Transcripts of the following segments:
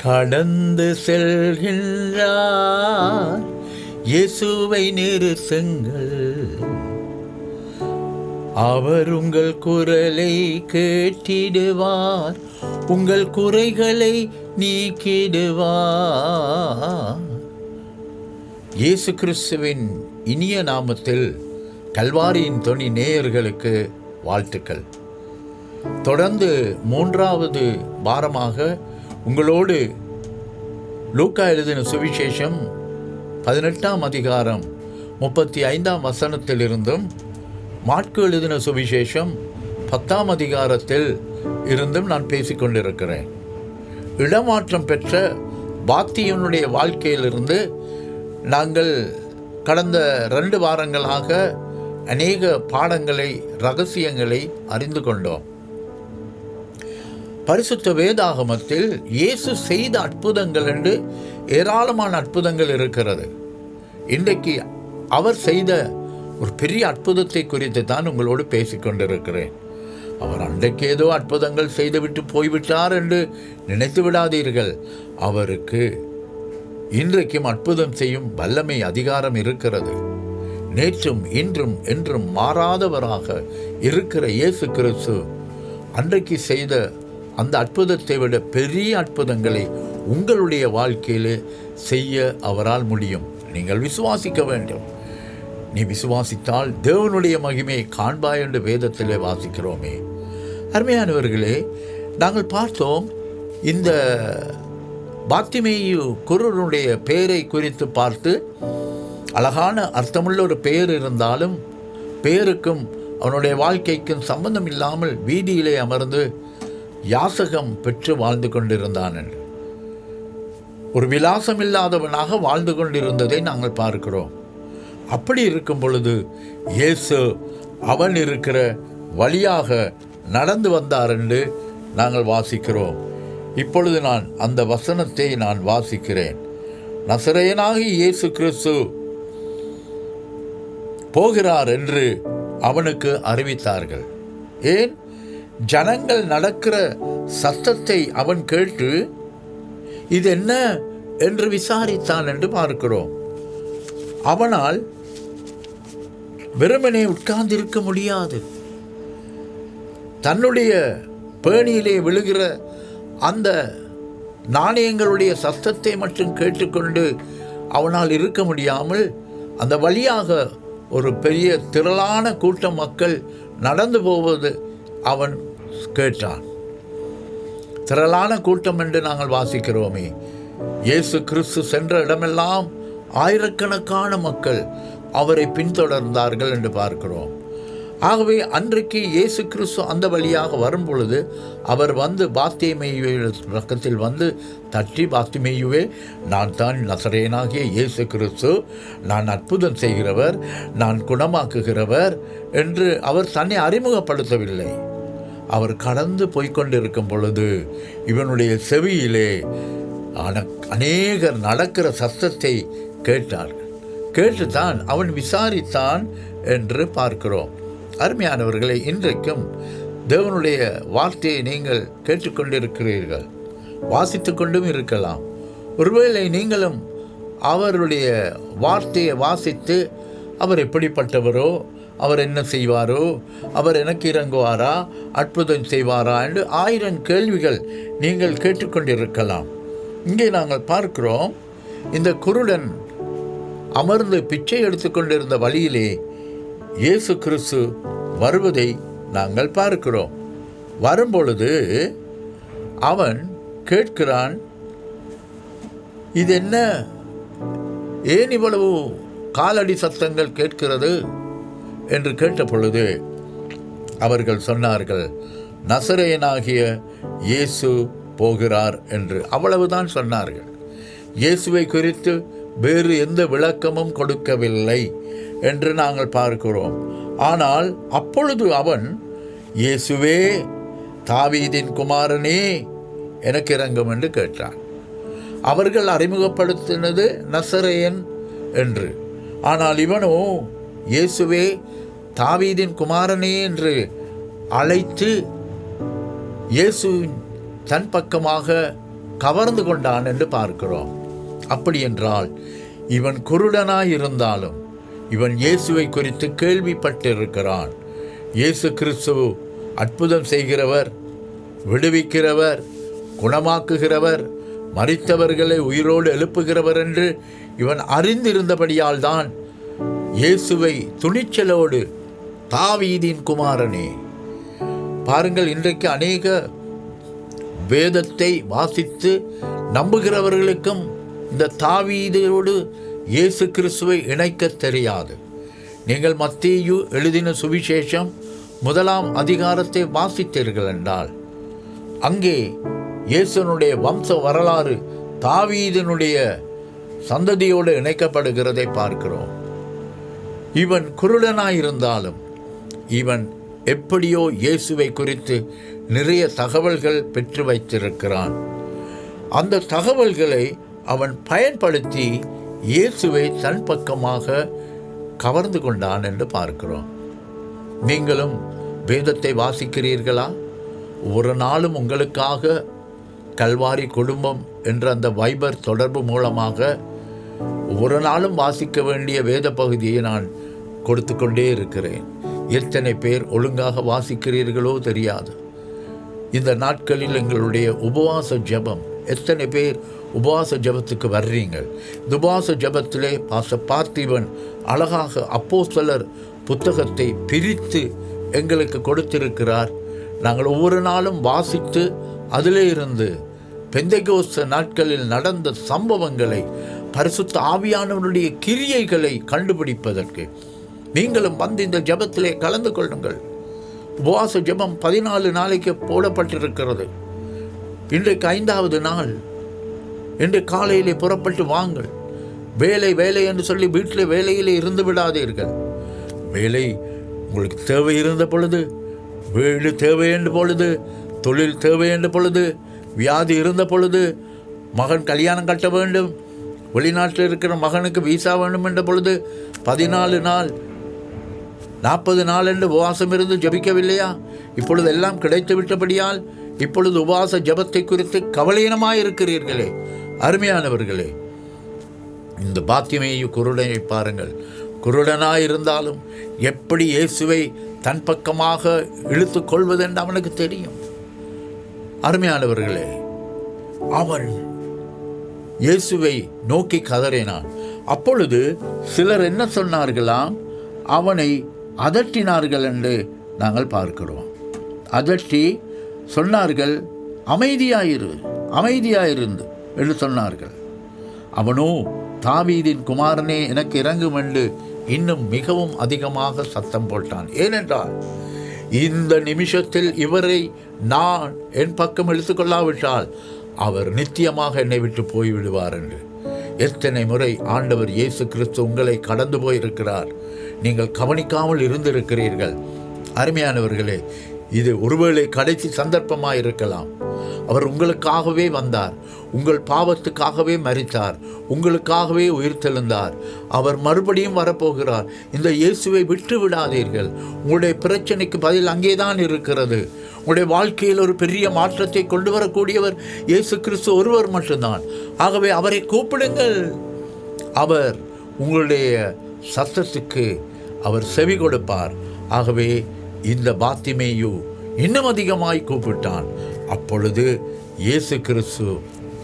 கடந்து செல்கின்றார், இயேசுவை நிறுத்துங்கள். அவர் உங்கள் குரலை கேட்டிடுவார், உங்கள் குறைகளை நீக்கிடுவார். இயேசு கிறிஸ்துவின் இனிய நாமத்தில் கல்வாரியின் தொனி நேயர்களுக்கு வாழ்த்துக்கள். தொடர்ந்து 3வது வாரமாக உங்களோடு லூக்கா எழுதின சுவிசேஷம் 18ஆம் அதிகாரம் 35ஆம் வசனத்திலிருந்தும், மாற்கு எழுதின சுவிசேஷம் 10ஆம் அதிகாரத்தில் இருந்தும் நான் பேசிக்கொண்டிருக்கிறேன். இடமாற்றம் பெற்ற பாத்தியனுடைய வாழ்க்கையிலிருந்து நாங்கள் கடந்த 2 வாரங்களாக அநேக பாடங்களை, ரகசியங்களை அறிந்து கொண்டோம். பரிசுத்த வேதாகமத்தில் இயேசு செய்த அற்புதங்கள் என்று ஏராளமான அற்புதங்கள் இருக்கிறது. இன்றைக்கு அவர் செய்த ஒரு பெரிய அற்புதத்தை குறித்து தான் உங்களோடு பேசிக்கொண்டிருக்கிறேன். அவர் அன்றைக்கு ஏதோ அற்புதங்கள் செய்துவிட்டு போய்விட்டார் என்று நினைத்து விடாதீர்கள். அவருக்கு இன்றைக்கும் அற்புதம் செய்யும் வல்லமை, அதிகாரம் இருக்கிறது. நேற்றும் இன்றும் என்றும் மாறாதவராக இருக்கிற இயேசு கிறிஸ்து அன்றைக்கு செய்த அந்த அற்புதத்தை விட பெரிய அற்புதங்களை உங்களுடைய வாழ்க்கையிலே செய்ய அவரால் முடியும். நீங்கள் விசுவாசிக்க வேண்டும். நீ விசுவாசித்தால் தேவனுடைய மகிமையை காண்பாய் என்று வேதத்திலே வாசிக்கிறோமே. அருமையானவர்களே, நாங்கள் பார்த்தோம், இந்த பாத்திமேயு குருடனுடைய பெயரை குறித்து பார்த்து, அழகான அர்த்தமுள்ள ஒரு பெயர் இருந்தாலும் பெயருக்கும் அவனுடைய வாழ்க்கைக்கும் சம்பந்தம் இல்லாமல் வீதியிலே அமர்ந்து யாசகம் பெற்று வாழ்ந்து கொண்டிருந்தான் என்று, ஒரு விலாசம் இல்லாதவனாக வாழ்ந்து கொண்டிருந்ததை நாங்கள் பார்க்கிறோம். அப்படி இருக்கும் பொழுது இயேசு அவன் இருக்கிற வழியாக நடந்து வந்தார் என்று நாங்கள் வாசிக்கிறோம். இப்பொழுது நான் அந்த வசனத்தை நான் வாசிக்கிறேன். நசரேயனாகிய இயேசு கிறிஸ்து போகிறார் என்று அவனுக்கு அறிவித்தார்கள். ஏன்? ஜனங்கள் நடக்கிற சத்தத்தை அவன் கேட்டு இது என்ன என்று விசாரித்தான் என்று பார்க்கிறோம். அவனால் வெறுமனே உட்கார்ந்திருக்க முடியாது. தன்னுடைய பேணியிலே விழுகிற அந்த நாணயங்களுடைய சத்தத்தை மட்டும் கேட்டுக்கொண்டு அவனால் இருக்க முடியாமல், அந்த வழியாக ஒரு பெரிய திரளான கூட்டம் மக்கள் நடந்து போவது அவன் கேட்டான். திரளான கூட்டம் என்று நாங்கள் வாசிக்கிறோமே. இயேசு கிறிஸ்து சென்ற இடமெல்லாம் ஆயிரக்கணக்கான மக்கள் அவரை பின்தொடர்ந்தார்கள் என்று பார்க்கிறோம். ஆகவே அன்றைக்கு இயேசு கிறிஸ்து அந்த வழியாக வரும் பொழுது அவர் வந்து பாத்திமேயுவை பக்கத்தில் வந்து தட்டி, பாத்திமேயுவே, நான் தான் நசரேயனாகிய இயேசு கிறிஸ்து, நான் அற்புதம் செய்கிறவர், நான் குணமாக்குகிறவர் என்று அவர் தன்னை அறிமுகப்படுத்தவில்லை. அவர் கடந்து போய்கொண்டிருக்கும் பொழுது இவனுடைய செவியிலே அநேகர் நடக்கிற சத்தத்தை கேட்டார்கள். கேட்டுத்தான் அவன் விசாரித்தான் என்று பார்க்கிறோம். அருமையானவர்களை, இன்றைக்கும் தேவனுடைய வார்த்தையை நீங்கள் கேட்டுக்கொண்டிருக்கிறீர்கள், வாசித்து கொண்டும் இருக்கலாம். ஒருவேளை நீங்களும் அவருடைய வார்த்தையை வாசித்து அவர் எப்படிப்பட்டவரோ, அவர் என்ன செய்வாரோ, அவர் எனக்கு இறங்குவாரா, அற்புதம் செய்வாரா என்று 1000 கேள்விகள் நீங்கள் கேட்டுக்கொண்டிருக்கலாம். இங்கே நாங்கள் பார்க்கிறோம், இந்த குருடன் அமர்ந்து பிச்சை எடுத்துக்கொண்டிருந்த வழியிலே இயேசு கிறிஸ்து வருவதை நாங்கள் பார்க்கிறோம். வரும்பொழுது அவன் கேட்கிறான், இது என்ன, ஏன் இவ்வளவு காலடி சத்தங்கள் கேட்கிறது என்று கேட்ட பொழுது அவர்கள் சொன்னார்கள், நசரேயனாகிய இயேசு போகிறார் என்று. அவ்வளவுதான் சொன்னார்கள். இயேசுவை குறித்து வேறு எந்த விளக்கமும் கொடுக்கவில்லை என்று நாங்கள் பார்க்கிறோம். ஆனால் அப்பொழுது அவன், இயேசுவே, தாவீதின் குமாரனே, எனக்கு இறங்கும் என்று கேட்டான். அவர்கள் அறிமுகப்படுத்தினது நசரேயன் என்று. ஆனால் இவனோ இயேசுவே, தாவீதின் குமாரனே என்று அழைத்து இயேசுவின் தன் பக்கமாக கவர்ந்து கொண்டான் என்று பார்க்கிறோம். அப்படி என்றால் இவன் குருடனாயிருந்தாலும் இவன் இயேசுவை குறித்து கேள்விப்பட்டிருக்கிறான். இயேசு கிறிஸ்து அற்புதம் செய்கிறவர், விடுவிக்கிறவர், குணமாக்குகிறவர், மரித்தவர்களை உயிரோடு எழுப்புகிறவர் என்று இவன் அறிந்திருந்தபடியால் தான் இயேசுவை துணிச்சலோடு, தாவீதின் குமாரனே. பாருங்கள், இன்றைக்கு அநேக வேதத்தை வாசித்து நம்புகிறவர்களுக்கும் இந்த தாவீதோடு இயேசு கிறிஸ்துவை இணைக்க தெரியாது. நீங்கள் மத்தேயு எழுதின சுவிசேஷம் 1 அதிகாரத்தை வாசித்தீர்கள் என்றால் அங்கே இயேசுனுடைய வம்ச வரலாறு தாவீதினுடைய சந்ததியோடு இணைக்கப்படுகிறதை பார்க்கிறோம். இவன் குருடனாயிருந்தாலும் இவன் எப்படியோ இயேசுவை குறித்து நிறைய தகவல்கள் பெற்று வைத்திருக்கிறான். அந்த தகவல்களை அவன் பயன்படுத்தி இயேசுவை தன் பக்கமாக கவர்ந்து கொண்டான் என்று பார்க்கிறோம். நீங்களும் வேதத்தை வாசிக்கிறீர்களா? ஒரு நாளும் உங்களுக்காக கல்வாரி குடும்பம் என்ற அந்த வைபர் தொடர்பு மூலமாக ஒரு நாளும் வாசிக்க வேண்டிய வேத பகுதியை நான் கொடுத்து கொண்டே இருக்கிறேன். எத்தனை பேர் ஒழுங்காக வாசிக்கிறீர்களோ தெரியாது. இந்த நாட்களில் எங்களுடைய உபவாச ஜெபம், எத்தனை பேர் உபவாச ஜெபத்துக்கு வர்றீங்கள்? இந்த உபவாச ஜெபத்திலே பார்த்திபன் அழகாக அப்போஸ்தலர் புத்தகத்தை பிரித்து எங்களுக்கு கொடுத்திருக்கிறார். நாங்கள் ஒவ்வொரு நாளும் வாசித்து அதிலே இருந்து பெந்தெகோஸ்து நாட்களில் நடந்த சம்பவங்களை, பரிசுத்த ஆவியானவருடைய கிரியைகளை கண்டுபிடிப்பதற்கு நீங்களும் வந்து இந்த ஜெபத்திலே கலந்து கொள்ளுங்கள். உபவாச ஜெபம் 14 நாளைக்கு போடப்பட்டிருக்கிறது. இன்றைக்கு 5வது நாள். இன்று காலையிலே புறப்பட்டு வாங்கள். வேலை வேலை என்று சொல்லி வீட்டில் வேலையிலே இருந்து விடாதீர்கள். வேலை உங்களுக்கு தேவை இருந்த பொழுது, வீடு தேவை என்ற பொழுது, தொழில் தேவை என்ற பொழுது, வியாதி இருந்த பொழுது, மகன் கல்யாணம் கட்ட வேண்டும், வெளிநாட்டில் இருக்கிற மகனுக்கு வீசா வேண்டும் என்ற பொழுது 14 நாள் 40 நாள் என்று உபவாசம் இருந்து ஜபிக்கவில்லையா? இப்பொழுது எல்லாம் கிடைத்து விட்டபடியால் இப்பொழுது உபவாச ஜபத்தை குறித்து கவலையினமாயிருக்கிறீர்களே. அருமையானவர்களே, இந்த பாத்திமேயு குருடனை பாருங்கள். குருடனாயிருந்தாலும் எப்படி இயேசுவை தன் பக்கமாக இழுத்து கொள்வதென்று அவனுக்கு தெரியும். அருமையானவர்களே, அவன் இயேசுவை நோக்கி கதறினான். அப்பொழுது சிலர் என்ன சொன்னார்களாம்? அவனை அதட்டினார்கள் என்று நாங்கள் பார்க்கிறோம். அதட்டி சொன்னார்கள், அமைதியாயிருந்து என்று சொன்னார்கள். அவனோ, தாவீதின் குமாரனே எனக்கு இறங்கும் என்று இன்னும் மிகவும் அதிகமாக சத்தம் போட்டான். ஏனென்றால் இந்த நிமிஷத்தில் இவரை நான் என் பக்கம் எடுத்துக்கொள்ளாவிட்டால் அவர் நித்தியமாக என்னை விட்டு போய்விடுவார் என்று. எத்தனை முறை ஆண்டவர் இயேசு கிறிஸ்து உங்களை கடந்து போயிருக்கிறார். நீங்கள் கவனிக்காமல் இருந்திருக்கிறீர்கள். அருமையானவர்களே, இது ஒருவேளை கடைசி சந்தர்ப்பமாக இருக்கலாம். அவர் உங்களுக்காகவே வந்தார், உங்கள் பாவத்துக்காகவே மரித்தார், உங்களுக்காகவே உயிர்த்தெழுந்தார். அவர் மறுபடியும் வரப்போகிறார். இந்த இயேசுவை விட்டு விடாதீர்கள். உங்களுடைய பிரச்சனைக்கு பதில் அங்கேதான் இருக்கிறது. உங்களுடைய வாழ்க்கையில் ஒரு பெரிய மாற்றத்தை கொண்டு வரக்கூடியவர் இயேசு கிறிஸ்து ஒருவர் மட்டும்தான். ஆகவே அவரை கூப்பிடுங்கள். அவர் உங்களுடைய சத்தத்துக்கு அவர் செவி கொடுப்பார். ஆகவே இந்த பாத்திமேயு இன்னும் அதிகமாய் கூப்பிட்டான். அப்பொழுது இயேசு கிறிஸ்து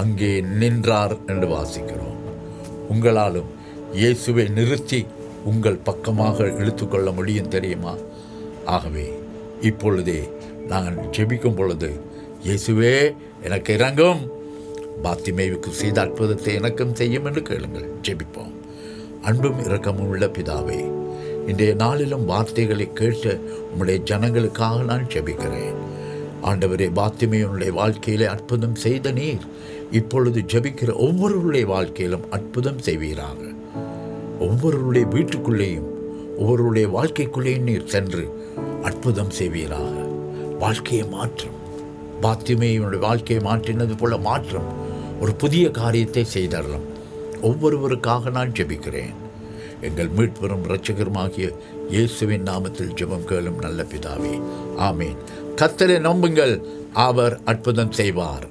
அங்கே நின்றார் என்று வாசிக்கிறோம். உங்களாலும் இயேசுவை நிறுத்தி உங்கள் பக்கமாக இழுத்துக்கொள்ள முடியும், தெரியுமா? ஆகவே இப்பொழுதே நாங்கள் ஜெபிக்கும் பொழுது, இயேசுவே எனக்கு இறங்கும், பாத்திமேயுக்கு செய்த அற்புதத்தை எனக்கும் செய்யும் என்று கேளுங்கள். ஜெபிப்போம். அன்பும் இரக்கமும் உள்ள பிதாவே, இன்றைய நாளிலும் வார்த்தைகளை கேட்டு உம்முடைய ஜனங்களுக்காக நான் ஜெபிக்கிறேன். ஆண்டவரே, பாத்திமேயுடைய வாழ்க்கையிலே அற்புதம் செய்த நீர் இப்பொழுது ஜெபிக்கிற ஒவ்வொருவருடைய வாழ்க்கையிலும் அற்புதம் செய்வீராக. ஒவ்வொருவருடைய வீட்டுக்குள்ளேயும் ஒவ்வொருவருடைய வாழ்க்கைக்குள்ளேயும் நீர் சென்று அற்புதம் செய்வீராக. வாழ்க்கையை மாற்றும். பாத்திமேயுடைய வாழ்க்கையை மாற்றினது போல மாற்றும் ஒரு புதிய காரியத்தை செய்தரலாம். ஒவ்வொருவருக்காக நான் ஜெபிக்கிறேன். எங்கள் மீட்பெரும் இரட்சகருமாகிய இயேசுவின் நாமத்தில் ஜெபம் கேளும் நல்ல பிதாவே, ஆமேன். கர்த்தரை நம்புங்கள், அவர் அற்புதம் செய்வார்.